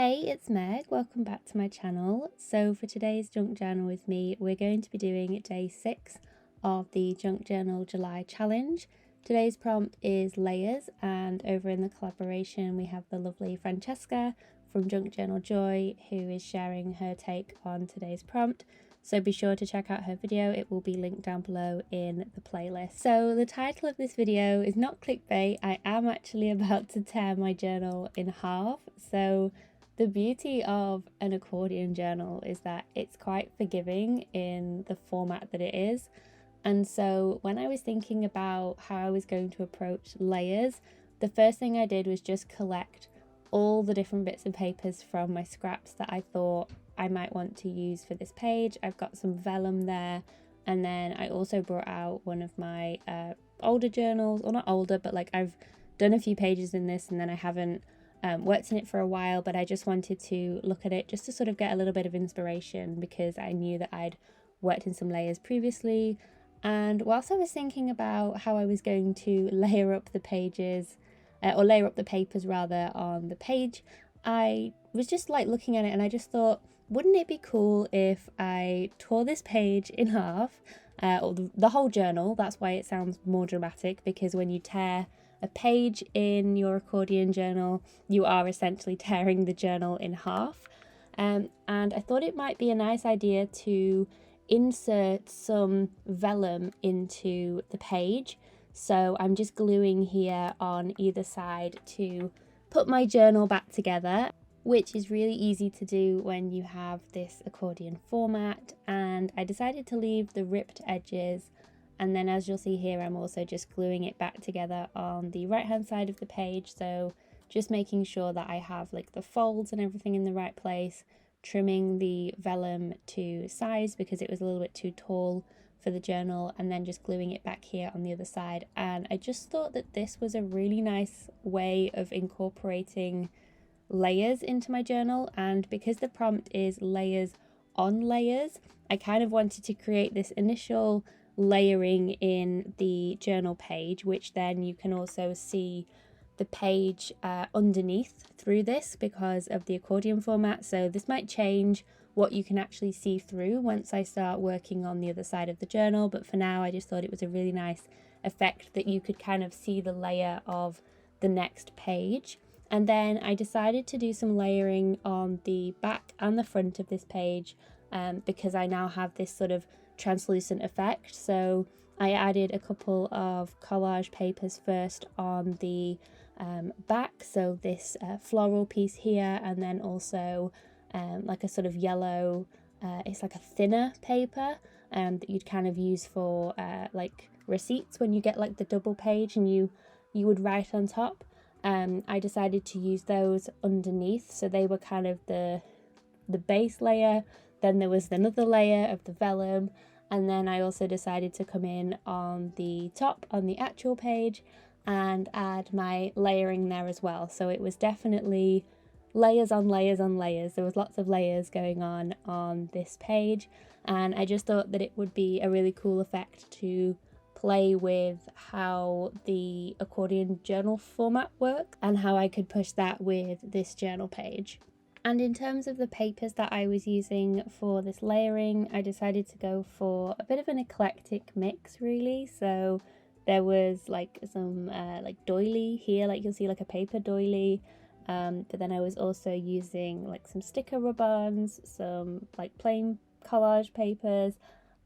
Hey, it's Meg. Welcome back to my channel. So for today's junk journal with me, we're going to be doing day 6 of the Junk Journal July challenge. Today's prompt is layers, and over in the collaboration we have the lovely Francesca from Junk Journal Joy, who is sharing her take on today's prompt. So be sure to check out her video. It will be linked down below in the playlist. So the title of this video is not clickbait. I am actually about to tear my journal in half. So the beauty of an accordion journal is that it's quite forgiving in the format that it is. And so when I was thinking about how I was going to approach layers, the first thing I did was just collect all the different bits of papers from my scraps that I thought I might want to use for this page. I've got some vellum there, and then I also brought out one of my older journals, or not older, but like I've done a few pages in this and then I haven't worked in it for a while, but I just wanted to look at it just to sort of get a little bit of inspiration because I knew that I'd worked in some layers previously. And whilst I was thinking about how I was going to layer up the pages, or layer up the papers rather on the page, I was just like looking at it and I just thought, wouldn't it be cool if I tore this page in half, or the whole journal? That's why it sounds more dramatic, because when you tear a page in your accordion journal, you are essentially tearing the journal in half. And I thought it might be a nice idea to insert some vellum into the page. So I'm just gluing here on either side to put my journal back together, which is really easy to do when you have this accordion format. And I decided to leave the ripped edges, and then as you'll see here, I'm also just gluing it back together on the right hand side of the page. So just making sure that I have like the folds and everything in the right place, trimming the vellum to size because it was a little bit too tall for the journal, and then just gluing it back here on the other side. And I just thought that this was a really nice way of incorporating layers into my journal, and because the prompt is layers on layers, I kind of wanted to create this initial layering in the journal page, which then you can also see the page underneath through this because of the accordion format. So this might change what you can actually see through once I start working on the other side of the journal, but for now I just thought it was a really nice effect that you could kind of see the layer of the next page. And then I decided to do some layering on the back and the front of this page because I now have this sort of translucent effect. So I added a couple of collage papers first on the back, so this floral piece here, and then also like a sort of yellow, it's like a thinner paper that you'd kind of use for like receipts when you get like the double page and you would write on top. I decided to use those underneath, so they were kind of the base layer. Then there was another layer of the vellum, and then I also decided to come in on the top on the actual page and add my layering there as well. So it was definitely layers on layers on layers. There was lots of layers going on this page, and I just thought that it would be a really cool effect to play with how the accordion journal format works and how I could push that with this journal page. And in terms of the papers that I was using for this layering, I decided to go for a bit of an eclectic mix really. So there was like some like doily here, like you'll see like a paper doily, but then I was also using like some sticker rub-ons, some like plain collage papers.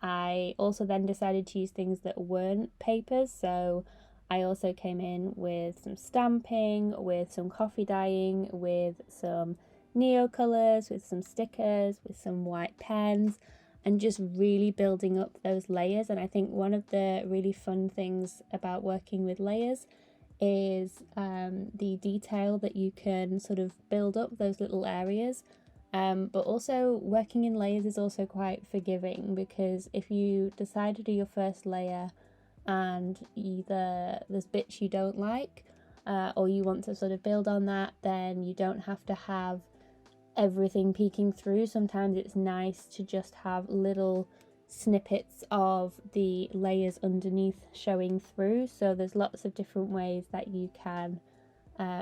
I also then decided to use things that weren't papers, so I also came in with some stamping, with some coffee dyeing, with some neo colours, with some stickers, with some white pens, and just really building up those layers. And I think one of the really fun things about working with layers is the detail that you can sort of build up those little areas. But also working in layers is also quite forgiving, because if you decide to do your first layer and either there's bits you don't like or you want to sort of build on that, then you don't have to have everything peeking through. Sometimes it's nice to just have little snippets of the layers underneath showing through. So there's lots of different ways that you can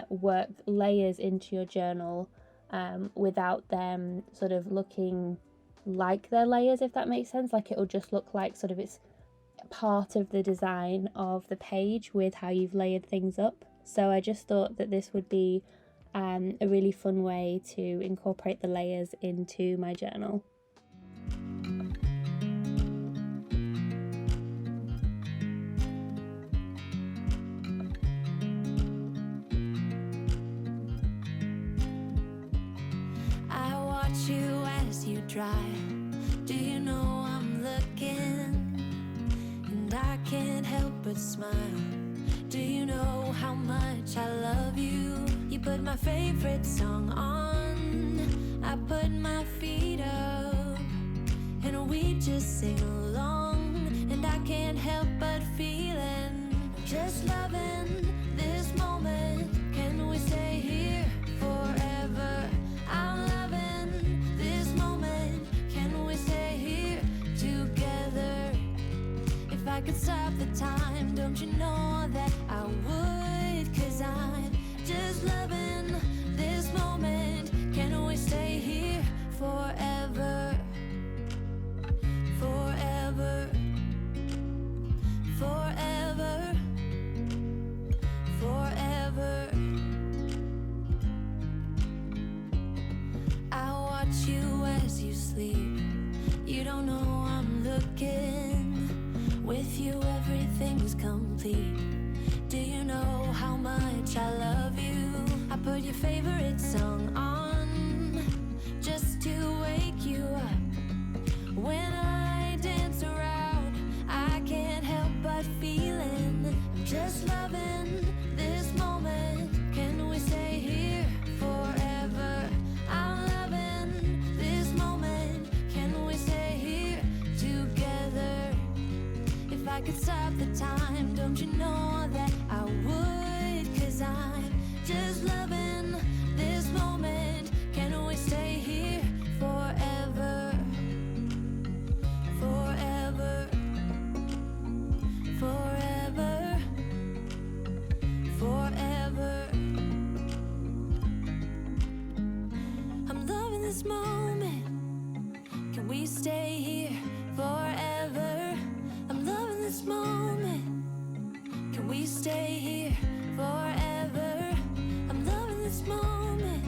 work layers into your journal without them sort of looking like they're layers, if that makes sense. Like it'll just look like sort of it's part of the design of the page with how you've layered things up. So I just thought that this would be a really fun way to incorporate the layers into my journal. I watch you as you drive. Do you know I'm looking? And I can't help but smile. Do you know how much I love you? You put my favorite song on, I put my feet up, and we just sing along. And I can't help but feeling, just loving this moment. Can we stay here forever? I'm loving this moment. Can we stay here together? If I could stop the time, don't you know that I would? 'Cause I'm just loving this moment. Can we stay here forever? Forever. Forever. Forever. I watch you as you sleep. You don't know I'm looking. With you everything's complete. Do you know how much I love you? I put your favorite song on just to wake you up. When I dance around, I can't help but feeling, just loving this moment. Can we stay here forever? I'm loving this moment. Can we stay here together? If I could stop the time, don't you know that I would? 'Cause I'm just loving this moment. Can we stay here forever? Forever. Forever. Forever. I'm loving this moment. Can we stay here forever? I'm loving this moment. Can we stay here forever? I'm loving this moment.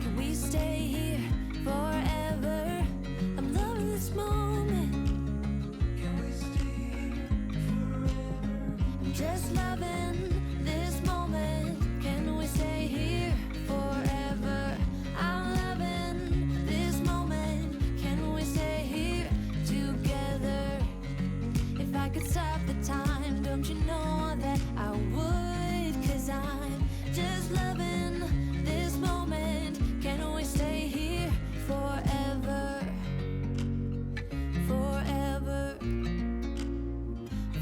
Can we stay here forever? I'm loving this moment. Can we stay here forever? I'm just loving this moment. Can we stay here forever? I'm loving this moment. Can we stay here together? If I could stop the time, don't you know that I would? 'Cause I'm just loving this moment. Can we stay here forever? Forever.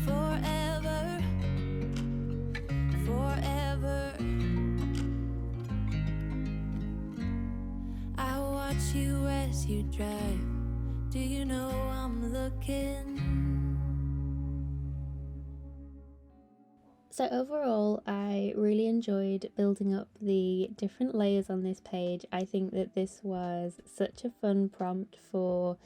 Forever. Forever. I watch you as you drive. Do you know I'm looking? So overall, I really enjoyed building up the different layers on this page. I think that this was such a fun prompt for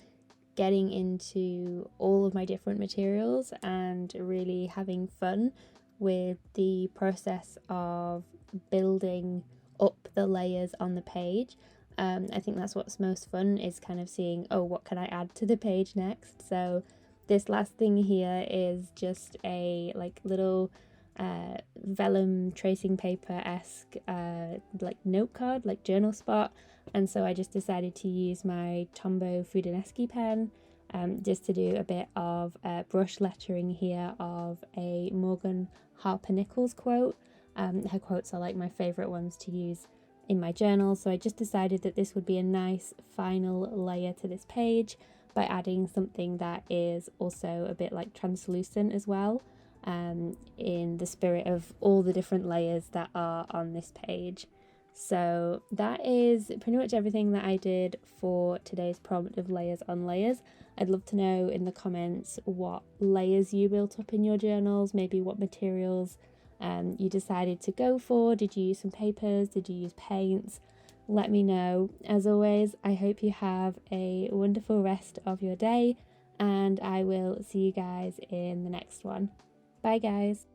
getting into all of my different materials and really having fun with the process of building up the layers on the page. I think that's what's most fun, is kind of seeing, oh, what can I add to the page next? So this last thing here is just a like little vellum tracing paper-esque like note card, like journal spot, and so I just decided to use my Tombow Fudinesky pen just to do a bit of brush lettering here of a Morgan Harper Nichols quote. Her quotes are like my favourite ones to use in my journal, so I just decided that this would be a nice final layer to this page by adding something that is also a bit like translucent as well, in the spirit of all the different layers that are on this page. So that is pretty much everything that I did for today's prompt of layers on layers. I'd love to know in the comments what layers you built up in your journals, maybe what materials you decided to go for. Did you use some papers? Did you use paints? let me know. As always, I hope you have a wonderful rest of your day, and I will see you guys in the next one. Bye guys.